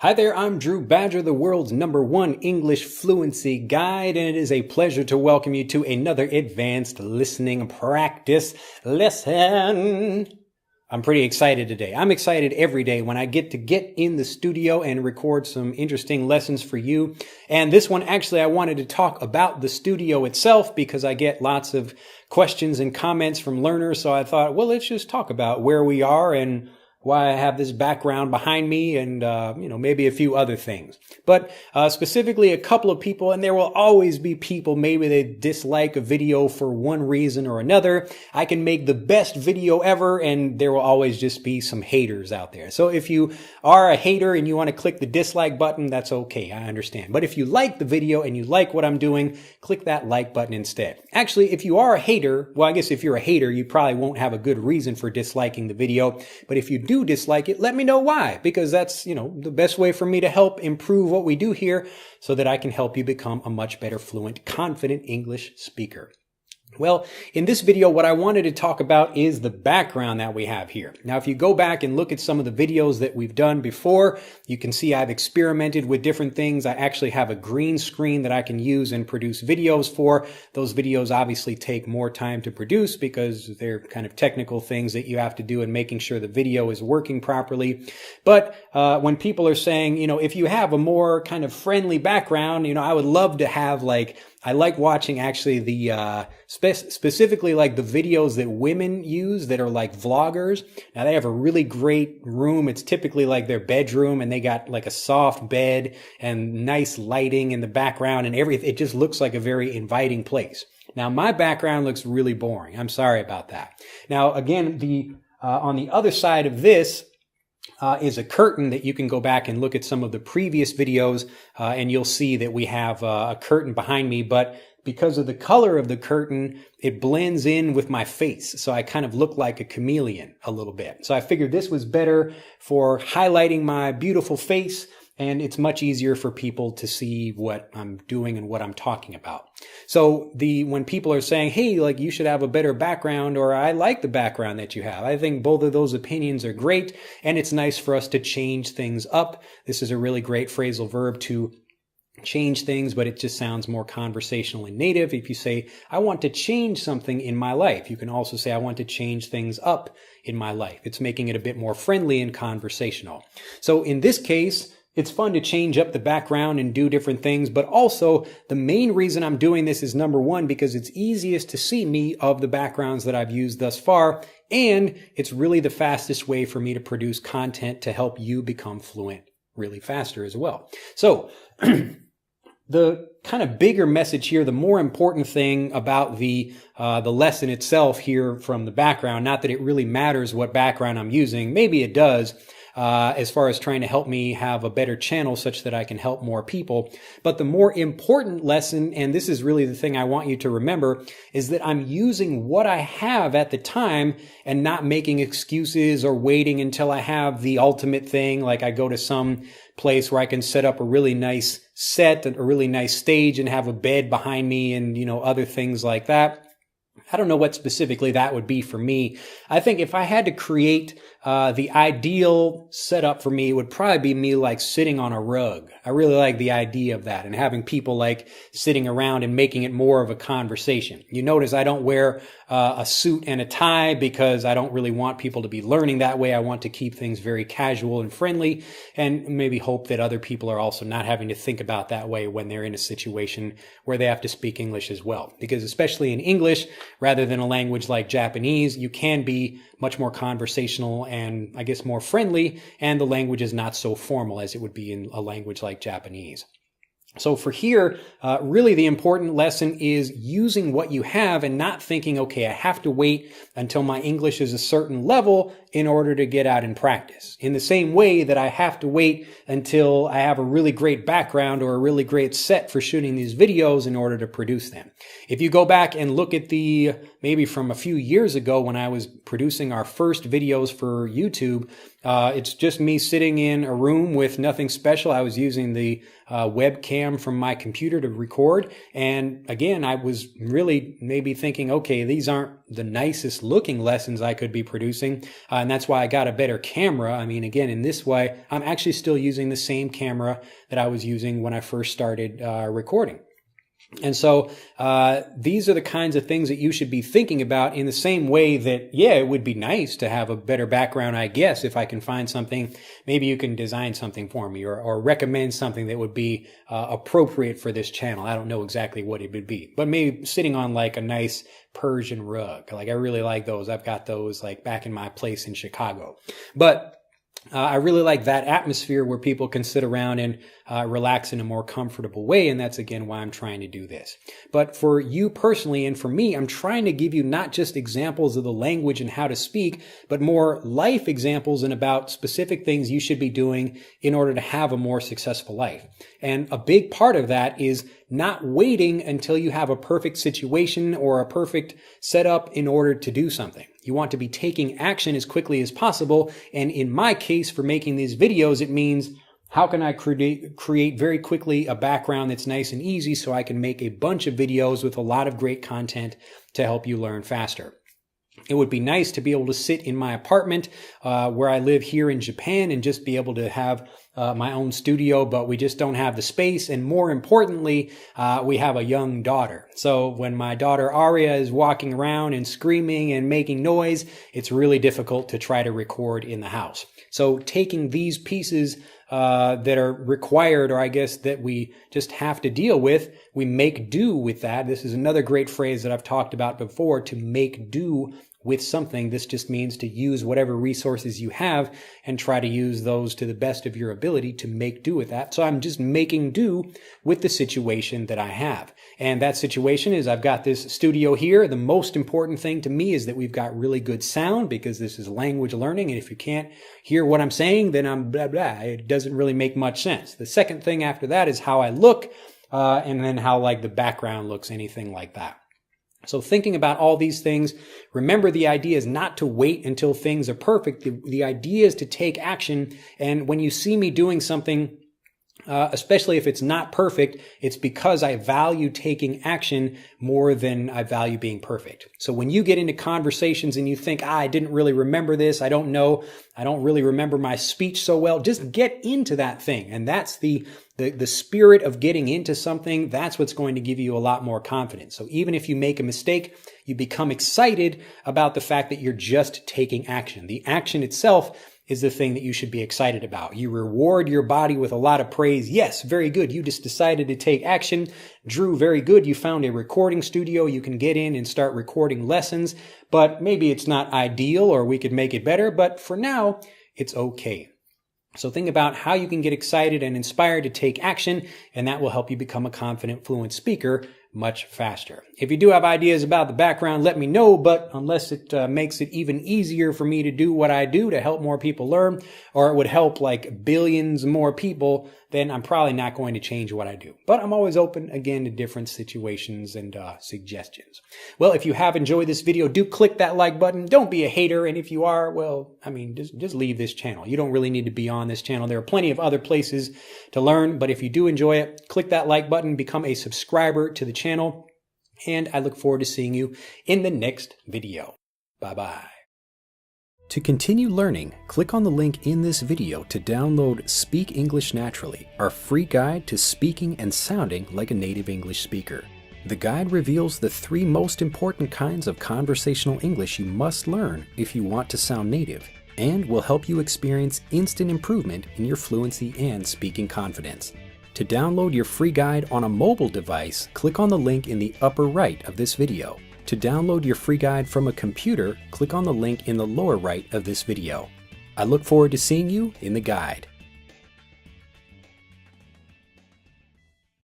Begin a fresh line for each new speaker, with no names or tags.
Hi there, I'm Drew Badger, the world's #1 English fluency guide, and it is a pleasure to welcome you to another advanced listening practice lesson. I'm pretty excited today. I'm excited every day when I get in the studio and record some interesting lessons for you. And this one, actually, I wanted to talk about the studio itself because I get lots of questions and comments from learners. So I thought, well, let's just talk about where we are and why I have this background behind me and, maybe a few other things. But specifically a couple of people, and there will always be people, maybe they dislike a video for one reason or another. I can make the best video ever, and there will always just be some haters out there. So if you are a hater and you want to click the dislike button, that's okay, I understand. But if you like the video and you like what I'm doing, click that like button instead. Actually, if you are a hater, well, I guess if you're a hater, you probably won't have a good reason for disliking the video. But if you do dislike it, let me know why, because that's, the best way for me to help improve what we do here so that I can help you become a much better, fluent, confident English speaker. Well, in this video, what I wanted to talk about is the background that we have here. Now, if you go back and look at some of the videos that we've done before, you can see I've experimented with different things. I actually have a green screen that I can use and produce videos for. Those videos obviously take more time to produce because they're kind of technical things that you have to do in making sure the video is working properly. But when people are saying, if you have a more kind of friendly background, I would love to have I like watching actually the specifically like the videos that women use that are like vloggers. Now they have a really great room. It's typically like their bedroom, and they got like a soft bed and nice lighting in the background and everything. It just looks like a very inviting place. Now my background looks really boring. I'm sorry about that. Now again, on the other side of this is a curtain that you can go back and look at some of the previous videos and you'll see that we have a curtain behind me, but because of the color of the curtain, it blends in with my face. So I kind of look like a chameleon a little bit. So I figured this was better for highlighting my beautiful face, and it's much easier for people to see what I'm doing and what I'm talking about. So when people are saying, hey, you should have a better background, or I like the background that you have, I think both of those opinions are great, and it's nice for us to change things up. This is a really great phrasal verb to change things, but it just sounds more conversational and native. If you say, I want to change something in my life, you can also say, I want to change things up in my life. It's making it a bit more friendly and conversational. So in this case, it's fun to change up the background and do different things, but also the main reason I'm doing this is #1, because it's easiest to see me of the backgrounds that I've used thus far, and it's really the fastest way for me to produce content to help you become fluent really faster as well. So the kind of bigger message here, the more important thing about the lesson itself here from the background, not that it really matters what background I'm using, maybe it does, as far as trying to help me have a better channel such that I can help more people. But the more important lesson, and this is really the thing I want you to remember, is that I'm using what I have at the time and not making excuses or waiting until I have the ultimate thing. Like I go to some place where I can set up a really nice set, a really nice stage, and have a bed behind me and, other things like that. I don't know what specifically that would be for me. I think if I had to create the ideal setup for me, it would probably be me sitting on a rug. I really like the idea of that, and having people sitting around and making it more of a conversation. You notice I don't wear a suit and a tie because I don't really want people to be learning that way. I want to keep things very casual and friendly, and maybe hope that other people are also not having to think about that way when they're in a situation where they have to speak English as well. Because especially in English, rather than a language like Japanese, you can be much more conversational and I guess more friendly, and the language is not so formal as it would be in a language like Japanese. So for here, really the important lesson is using what you have and not thinking, okay, I have to wait until my English is a certain level in order to get out and practice. In the same way that I have to wait until I have a really great background or a really great set for shooting these videos in order to produce them. If you go back and look at maybe from a few years ago when I was producing our first videos for YouTube, it's just me sitting in a room with nothing special. I was using the webcam webcam from my computer to record. And again, I was really maybe thinking, okay, these aren't the nicest looking lessons I could be producing. And that's why I got a better camera. I mean, again, in this way, I'm actually still using the same camera that I was using when I first started recording. And so these are the kinds of things that you should be thinking about in the same way that, yeah, it would be nice to have a better background, I guess, if I can find something. Maybe you can design something for me or recommend something that would be appropriate for this channel. I don't know exactly what it would be, but maybe sitting on like a nice Persian rug. Like I really like those. I've got those like back in my place in Chicago. But I really like that atmosphere where people can sit around and relax in a more comfortable way. And that's, again, why I'm trying to do this. But for you personally and for me, I'm trying to give you not just examples of the language and how to speak, but more life examples and about specific things you should be doing in order to have a more successful life. And a big part of that is not waiting until you have a perfect situation or a perfect setup in order to do something. You want to be taking action as quickly as possible. And in my case, for making these videos, it means how can I create very quickly a background that's nice and easy so I can make a bunch of videos with a lot of great content to help you learn faster. It would be nice to be able to sit in my apartment where I live here in Japan and just be able to have my own studio, but we just don't have the space. And more importantly, we have a young daughter. So when my daughter Aria is walking around and screaming and making noise, it's really difficult to try to record in the house. So taking these pieces that are required, or I guess that we just have to deal with, we make do with that. This is another great phrase that I've talked about before, to make do with something. This just means to use whatever resources you have and try to use those to the best of your ability to make do with that. So I'm just making do with the situation that I have. And that situation is I've got this studio here. The most important thing to me is that we've got really good sound, because this is language learning. And if you can't hear what I'm saying, then I'm blah, blah. It doesn't really make much sense. The second thing after that is how I look, and then how like the background looks, anything like that. So thinking about all these things, remember the idea is not to wait until things are perfect. The idea is to take action. And when you see me doing something, especially if it's not perfect, it's because I value taking action more than I value being perfect. So when you get into conversations and you think, I didn't really remember this, I don't know, I don't really remember my speech so well, just get into that thing. And that's the spirit of getting into something. That's what's going to give you a lot more confidence. So even if you make a mistake, you become excited about the fact that you're just taking action. The action itself is the thing that you should be excited about. You reward your body with a lot of praise. Yes, very good. You just decided to take action. Drew, very good. You found a recording studio you can get in and start recording lessons, but maybe it's not ideal, or we could make it better, but for now, it's okay. So think about how you can get excited and inspired to take action, and that will help you become a confident, fluent speaker much faster. If you do have ideas about the background, let me know, but unless it makes it even easier for me to do what I do to help more people learn, or it would help like billions more people, then I'm probably not going to change what I do. But I'm always open, again, to different situations and suggestions. Well, if you have enjoyed this video, do click that like button. Don't be a hater. And if you are, well, I mean, just leave this channel. You don't really need to be on this channel. There are plenty of other places to learn. But if you do enjoy it, click that like button, become a subscriber to the channel. And I look forward to seeing you in the next video. Bye-bye. To continue learning, click on the link in this video to download Speak English Naturally, our free guide to speaking and sounding like a native English speaker. The guide reveals the 3 most important kinds of conversational English you must learn if you want to sound native, and will help you experience instant improvement in your fluency and speaking confidence. To download your free guide on a mobile device, click on the link in the upper right of this video. To download your free guide from a computer, click on the link in the lower right of this video. I look forward to seeing you in the guide.